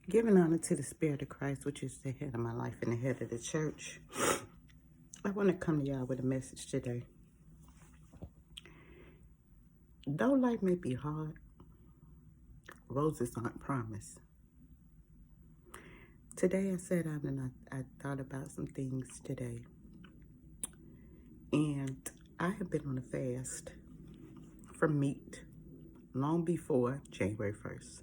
Giving honor to the Spirit of Christ, which is the head of my life and the head of the church. I want to come to y'all with a message today. Though life may be hard, roses aren't promised. Today I sat down and I thought about some things today. And I have been on a fast from meat long before January 1st.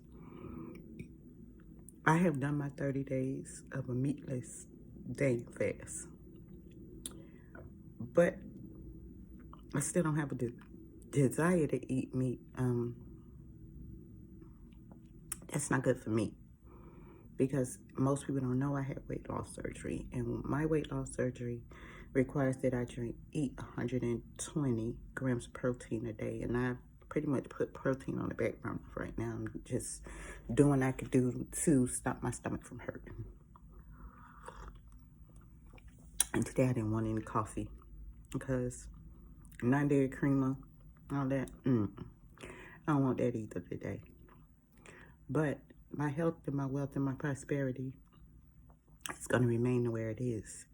I have done my 30 days of a meatless day fast. But I still don't have a desire to eat meat. That's not good for me. Because most people don't know I had weight loss surgery. And my weight loss surgery requires that I eat 120 grams of protein a day. And I pretty much put protein on the back burner right now. I'm just doing what I could do to stop my stomach from hurting. And today I didn't want any coffee because non-dairy creamer, all that, I don't want that either today. But my health and my wealth and my prosperity is going to remain where it is.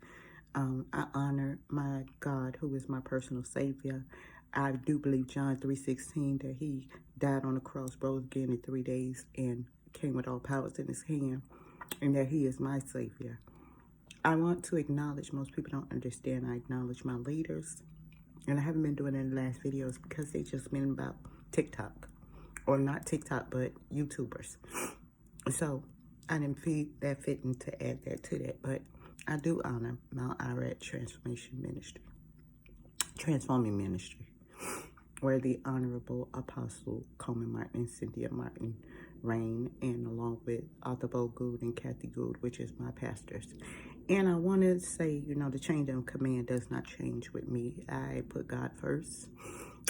I honor my God, who is my personal Savior. I do believe John 3:16, that he died on the cross, rose again in 3 days, and came with all powers in his hand, and that he is my Savior. I want to acknowledge, most people don't understand, I acknowledge my leaders. And I haven't been doing it in the last videos because they just been about TikTok. Or not TikTok, but YouTubers. So I didn't feel that fitting to add that to that. But I do honor Mount Irad Transforming Ministry, where the Honorable Apostle Coleman Martin and Cynthia Martin reign, and along with Arthur Good and Kathy Good, which is my pastors. And I want to say, the change of command does not change with me. I put God first,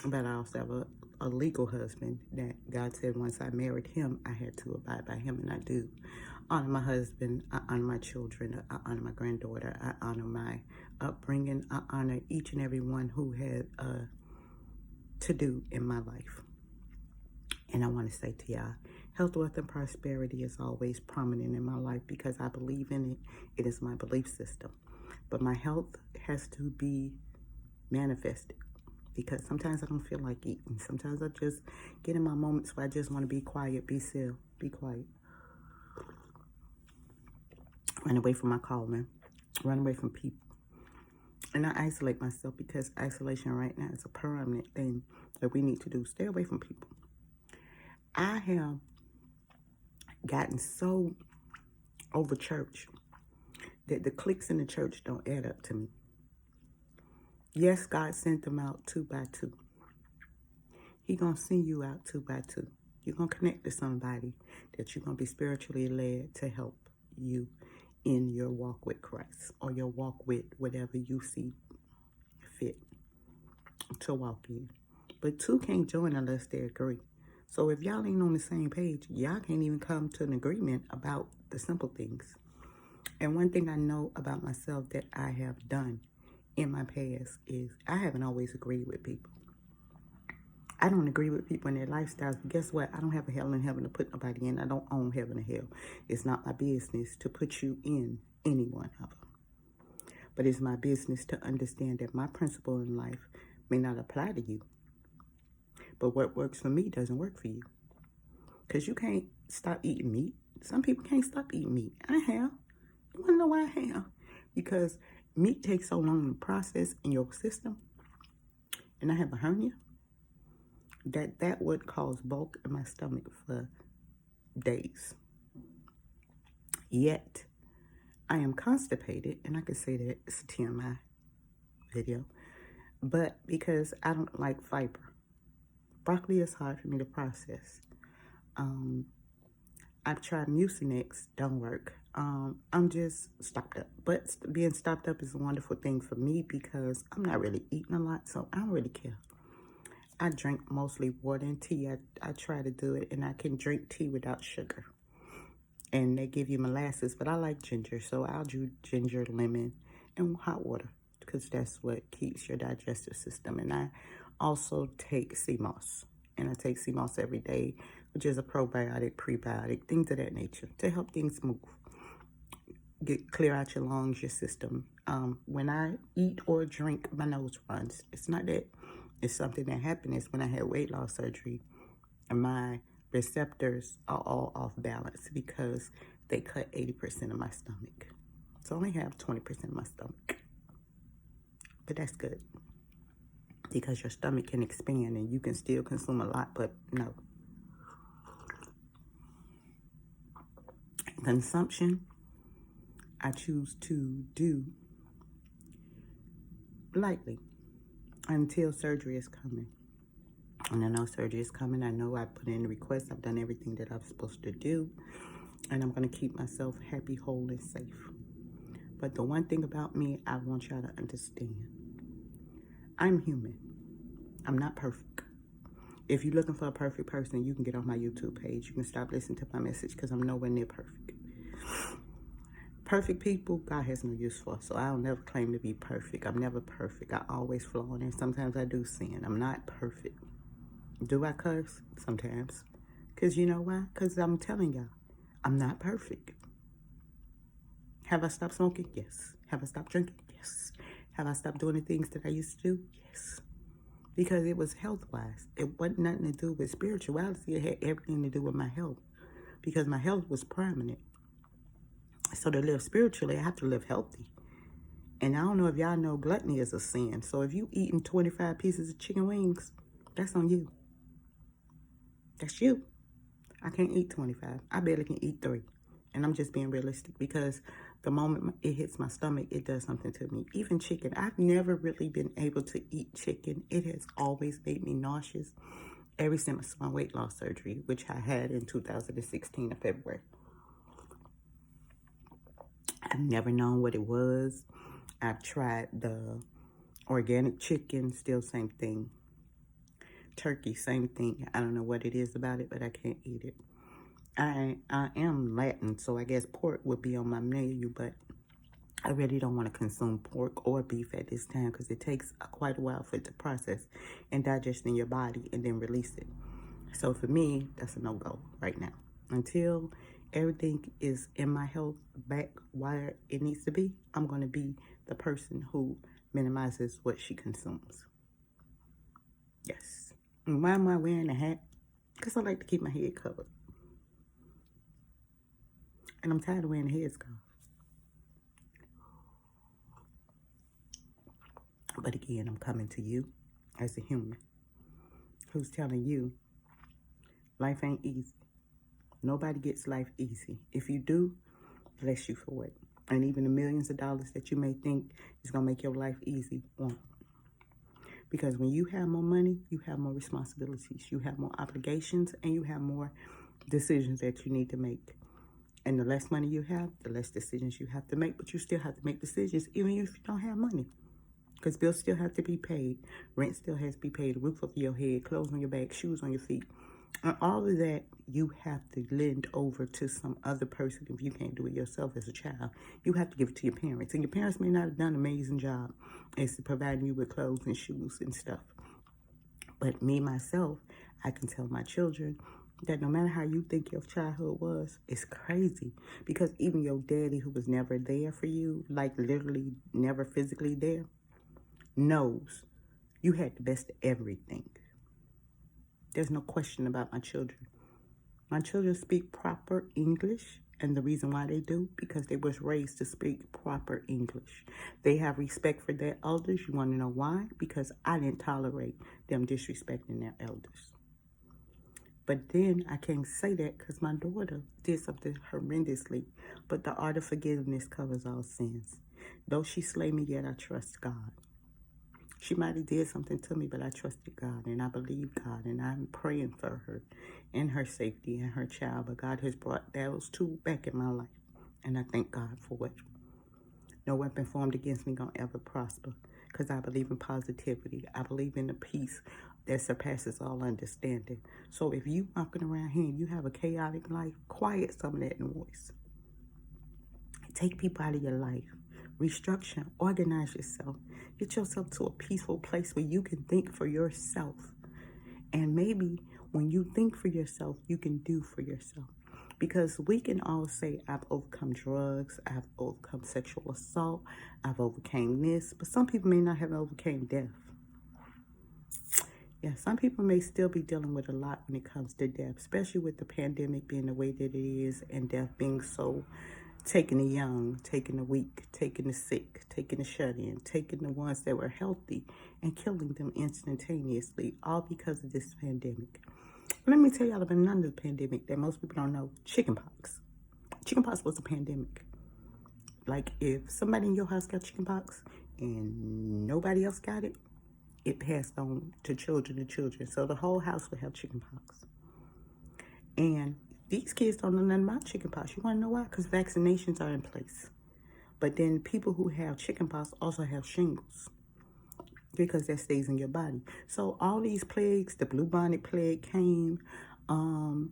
but I also have a legal husband that God said once I married him, I had to abide by him, and I do. Honor my husband, I honor my children, I honor my granddaughter, I honor my upbringing, I honor each and every one who had to do in my life. And I want to say to y'all, health, wealth, and prosperity is always prominent in my life because I believe in it. It is my belief system. But my health has to be manifested because sometimes I don't feel like eating. Sometimes I just get in my moments where I just want to be quiet, be still, be quiet. Run away from my calling, run away from people. And I isolate myself because isolation right now is a permanent thing that we need to do. Stay away from people. I have gotten so over church that the cliques in the church don't add up to me. Yes, God sent them out 2 by 2. He gonna send you out 2 by 2. You're gonna connect to somebody that you're gonna be spiritually led to help you in your walk with Christ, or your walk with whatever you see fit to walk in. But 2 can't join unless they agree. So if y'all ain't on the same page, y'all can't even come to an agreement about the simple things. And one thing I know about myself that I have done in my past is I haven't always agreed with people. I don't agree with people in their lifestyles, but guess what? I don't have a hell and heaven to put nobody in. I don't own heaven or hell. It's not my business to put you in any one of them. But it's my business to understand that my principle in life may not apply to you. But what works for me doesn't work for you. Because you can't stop eating meat. Some people can't stop eating meat. I have. You want to know why I have? Because meat takes so long to process in your system. And I have a hernia. That would cause bulk in my stomach for days. Yet, I am constipated. And I can say that it's a TMI video. But because I don't like fiber. Broccoli is hard for me to process. I've tried Mucinex, don't work. I'm just stopped up. But being stopped up is a wonderful thing for me because I'm not really eating a lot, so I don't really care. I drink mostly water and tea. I try to do it, and I can drink tea without sugar. And they give you molasses, but I like ginger, so I'll do ginger, lemon, and hot water because that's what keeps your digestive system. And I also take sea moss, and I take sea moss every day which is a probiotic, prebiotic, things of that nature to help things move. Clear out your lungs, your system. When I eat or drink, my nose runs. It's not that. It's something that happened. It's when I had weight loss surgery, and my receptors are all off balance because they cut 80% of my stomach. So I only have 20% of my stomach. But that's good because your stomach can expand and you can still consume a lot, but no. Consumption, I choose to do lightly until surgery is coming. And I know surgery is coming. I know I put in the request. I've done everything that I'm supposed to do. And I'm going to keep myself happy, whole, and safe. But the one thing about me, I want y'all to understand. I'm human. I'm not perfect. If you're looking for a perfect person, you can get on my YouTube page. You can stop listening to my message because I'm nowhere near perfect. Perfect people, God has no use for. So I'll never claim to be perfect. I'm never perfect. I always flaw in. Sometimes I do sin. I'm not perfect. Do I curse? Sometimes. Because you know why? Because I'm telling y'all, I'm not perfect. Have I stopped smoking? Yes. Have I stopped drinking? Yes. Have I stopped doing the things that I used to do? Yes. Because it was health-wise. It wasn't nothing to do with spirituality. It had everything to do with my health. Because my health was prominent. So to live spiritually, I have to live healthy. And I don't know if y'all know gluttony is a sin. So if you eating 25 pieces of chicken wings, that's on you. That's you. I can't eat 25. I barely can eat 3. And I'm just being realistic because the moment it hits my stomach, it does something to me. Even chicken. I've never really been able to eat chicken. It has always made me nauseous ever since my weight loss surgery, which I had in 2016 in February. I've never known what it was. I've tried the organic chicken, still same thing. Turkey, same thing. I don't know what it is about it, but I can't eat it. I am Latin, so I guess pork would be on my menu, but I really don't want to consume pork or beef at this time because it takes quite a while for it to process and digest in your body and then release it. So for me, that's a no-go right now. Until everything is in my health back where it needs to be, I'm going to be the person who minimizes what she consumes. Yes. And why am I wearing a hat? Because I like to keep my head covered. And I'm tired of wearing a headscarf. But again, I'm coming to you as a human who's telling you life ain't easy. Nobody gets life easy. If you do, bless you for it. And even the millions of dollars that you may think is going to make your life easy won't. Because when you have more money, you have more responsibilities. You have more obligations and you have more decisions that you need to make. And the less money you have, the less decisions you have to make. But you still have to make decisions even if you don't have money. Because bills still have to be paid. Rent still has to be paid. A roof over your head, clothes on your back, shoes on your feet. And all of that, you have to lend over to some other person if you can't do it yourself as a child. You have to give it to your parents. And your parents may not have done an amazing job as to providing you with clothes and shoes and stuff. But me, myself, I can tell my children that no matter how you think your childhood was, it's crazy. Because even your daddy who was never there for you, like literally never physically there, knows you had the best of everything. There's no question about my children. My children speak proper English, and the reason why they do, because they was raised to speak proper English. They have respect for their elders. You want to know why? Because I didn't tolerate them disrespecting their elders. But then I can't say that because my daughter did something horrendously. But the art of forgiveness covers all sins. Though she slay me, yet I trust God. She might have did something to me, but I trusted God and I believe God and I'm praying for her and her safety and her child. But God has brought those two back in my life and I thank God for it. No weapon formed against me gonna ever prosper because I believe in positivity. I believe in the peace that surpasses all understanding. So if you walking around here and you have a chaotic life, quiet some of that noise. Take people out of your life. Restructure, organize yourself. Get yourself to a peaceful place where you can think for yourself. And maybe When you think for yourself, you can do for yourself. Because we can all say, I've overcome drugs, I've overcome sexual assault, I've overcame this, but some people may not have overcame death. Yeah, some people may still be dealing with a lot when it comes to death, especially with the pandemic being the way that it is and death being so taking the young, taking the weak, taking the sick, taking the shut-in, taking the ones that were healthy and killing them instantaneously, all because of this pandemic. Let me tell y'all about another pandemic that most people don't know, chickenpox. Chickenpox was a pandemic. Like if somebody in your house got chickenpox and nobody else got it, it passed on to children and children. So the whole house would have chickenpox. And these kids don't know nothing about chickenpox. You want to know why? Because vaccinations are in place. But then people who have chickenpox also have shingles because that stays in your body. So all these plagues, the bubonic plague came. In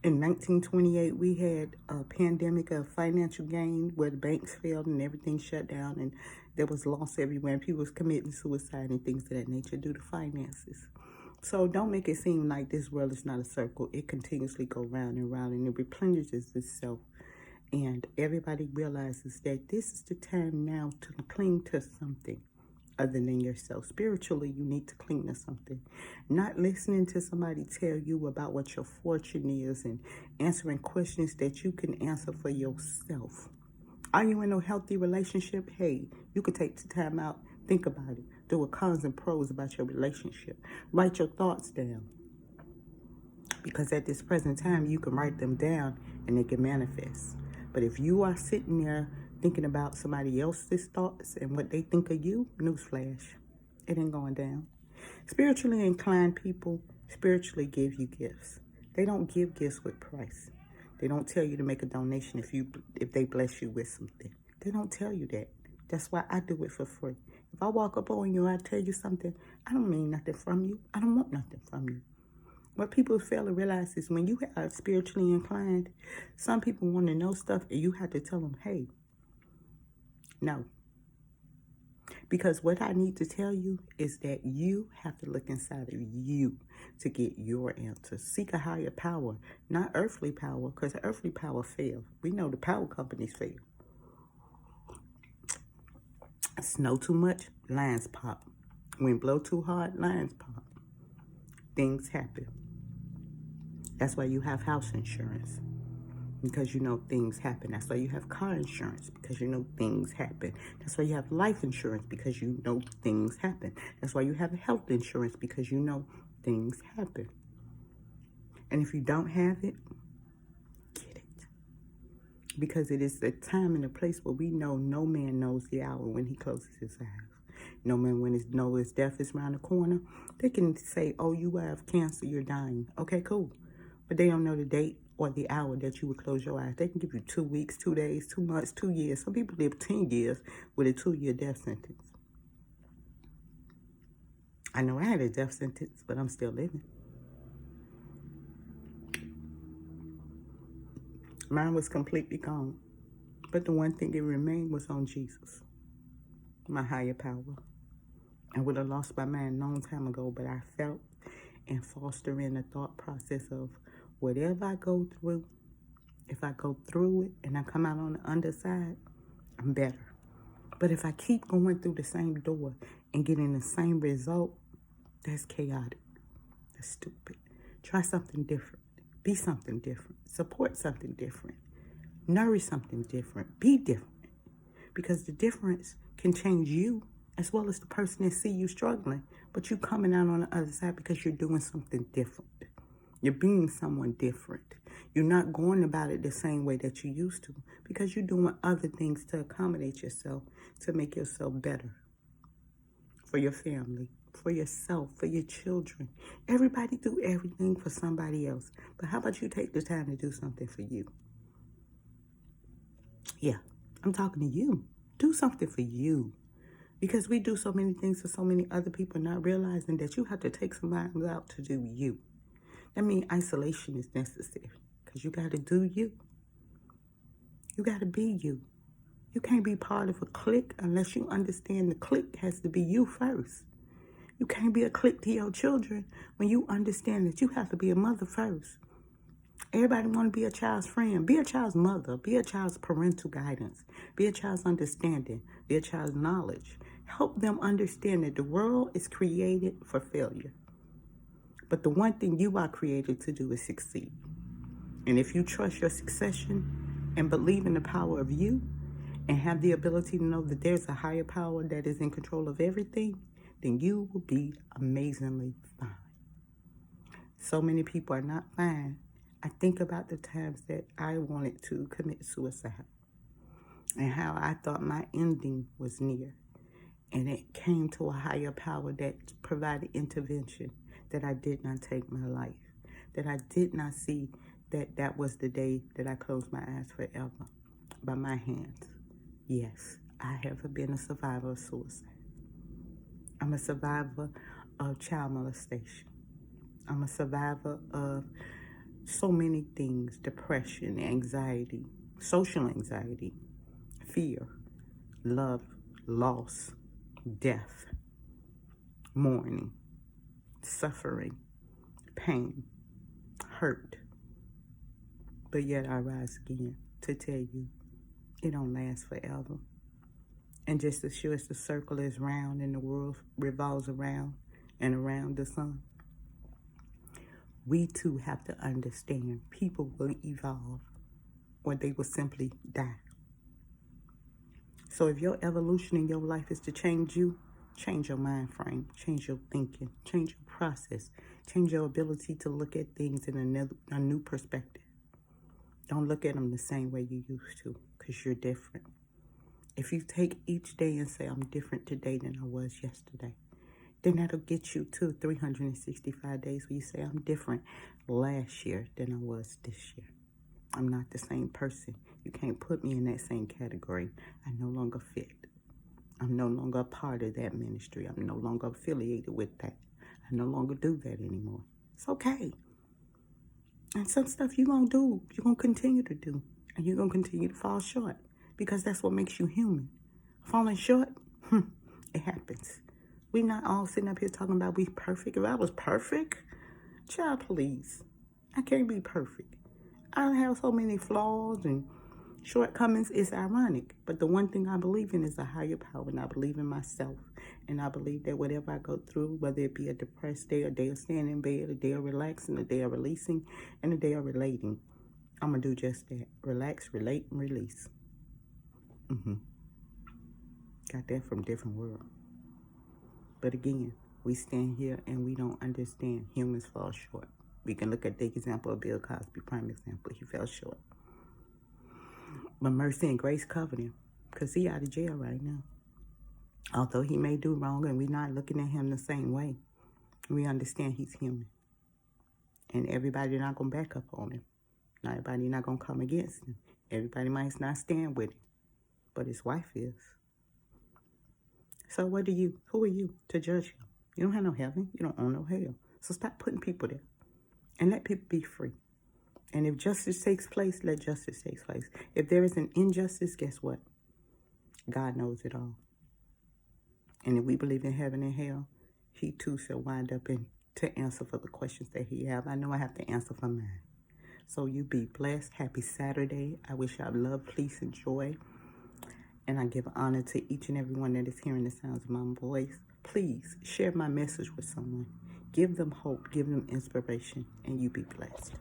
1928, we had a pandemic of financial gain where the banks failed and everything shut down and there was loss everywhere and people was committing suicide and things of that nature due to finances. So don't make it seem like this world is not a circle. It continuously goes round and round and it replenishes itself. And everybody realizes that this is the time now to cling to something other than yourself. Spiritually, you need to cling to something. Not listening to somebody tell you about what your fortune is and answering questions that you can answer for yourself. Are you in a healthy relationship? Hey, you can take the time out, think about it. Do a cons and pros about your relationship. Write your thoughts down. Because at this present time, you can write them down and they can manifest. But if you are sitting there thinking about somebody else's thoughts and what they think of you, newsflash, it ain't going down. Spiritually inclined people spiritually give you gifts. They don't give gifts with price. They don't tell you to make a donation if they bless you with something. They don't tell you that. That's why I do it for free. If I walk up on you and I tell you something, I don't mean nothing from you. I don't want nothing from you. What people fail to realize is when you are spiritually inclined, some people want to know stuff and you have to tell them, hey, no. Because what I need to tell you is that you have to look inside of you to get your answers. Seek a higher power, not earthly power, because earthly power fails. We know the power companies fail. Snow too much, lines pop. Wind blow too hard, lines pop. Things happen. That's why you have house insurance, because you know things happen. That's why you have car insurance, because you know things happen. That's why you have life insurance, because you know things happen. That's why you have health insurance, because you know things happen. And if you don't have it, get it. Because it is the time and the place where we know no man knows the hour when he closes his eyes. No man knows his death is around the corner. They can say, oh, you have cancer, you're dying. Okay, cool. But they don't know the date or the hour that you would close your eyes. They can give you 2 weeks, 2 days, 2 months, 2 years. Some people live 10 years with a 2-year death sentence. I know I had a death sentence, but I'm still living. Mine was completely gone. But the one thing that remained was on Jesus, my higher power. I would have lost my mind a long time ago, but I felt and foster in the thought process of whatever I go through, if I go through it and I come out on the underside, I'm better. But if I keep going through the same door and getting the same result, that's chaotic. That's stupid. Try something different. Be something different. Support something different. Nourish something different. Be different. Because the difference can change you as well as the person that see you struggling. But you coming out on the other side because you're doing something different. You're being someone different. You're not going about it the same way that you used to because you're doing other things to accommodate yourself, to make yourself better for your family, for yourself, for your children. Everybody do everything for somebody else. But how about you take the time to do something for you? Yeah, I'm talking to you. Do something for you. Because we do so many things for so many other people, not realizing that you have to take some time out to do you. That means isolation is necessary because you got to do you. You got to be you. You can't be part of a clique unless you understand the clique has to be you first. You can't be a clique to your children when you understand that you have to be a mother first. Everybody want to be a child's friend. Be a child's mother. Be a child's parental guidance. Be a child's understanding. Be a child's knowledge. Help them understand that the world is created for failure. But the one thing you are created to do is succeed. And if you trust your succession and believe in the power of you and have the ability to know that there's a higher power that is in control of everything, then you will be amazingly fine. So many people are not fine. I think about the times that I wanted to commit suicide and how I thought my ending was near. And it came to a higher power that provided intervention, that I did not take my life, that I did not see that that was the day that I closed my eyes forever by my hands. Yes, I have been a survivor of suicide. I'm a survivor of child molestation. I'm a survivor of so many things: depression, anxiety, social anxiety, fear, love, loss, death, mourning, suffering, pain, hurt. But yet I rise again to tell you it don't last forever. And just as sure as the circle is round and the world revolves around and around the sun, we too have to understand people will evolve or they will simply die. So if your evolution in your life is to change you, change your mind frame, change your thinking, change your process, change your ability to look at things in a new perspective. Don't look at them the same way you used to, because you're different. If you take each day and say, I'm different today than I was yesterday, then that'll get you to 365 days where you say, I'm different last year than I was this year. I'm not the same person. You can't put me in that same category. I no longer fit. I'm no longer a part of that ministry. I'm no longer affiliated with that. I no longer do that anymore. It's okay. And some stuff you're going to do, you're going to continue to do. And you're going to continue to fall short, because that's what makes you human. Falling short, it happens. We're not all sitting up here talking about we perfect. If I was perfect, child, please. I can't be perfect. I have so many flaws and shortcomings. It's ironic. But the one thing I believe in is a higher power, and I believe in myself. And I believe that whatever I go through, whether it be a depressed day, a day of staying in bed, a day of relaxing, a day of releasing, and a day of relating, I'm going to do just that. Relax, relate, and release. Got that from different world. But again, we stand here and we don't understand humans fall short. We can look at the example of Bill Cosby, prime example. He fell short. But mercy and grace covered him, because he out of jail right now. Although he may do wrong and we're not looking at him the same way, we understand he's human. And everybody not going to back up on him. Not everybody not going to come against him. Everybody might not stand with him. But his wife is. So who are you to judge him? You don't have no heaven. You don't own no hell. So stop putting people there. And let people be free. And if justice takes place, let justice take place. If there is an injustice, guess what? God knows it all. And if we believe in heaven and hell, he too shall wind up to answer for the questions that he have. I know I have to answer for mine. So you be blessed. Happy Saturday. I wish y'all love, peace, and joy. And I give honor to each and every one that is hearing the sounds of my voice. Please share my message with someone. Give them hope. Give them inspiration. And you be blessed.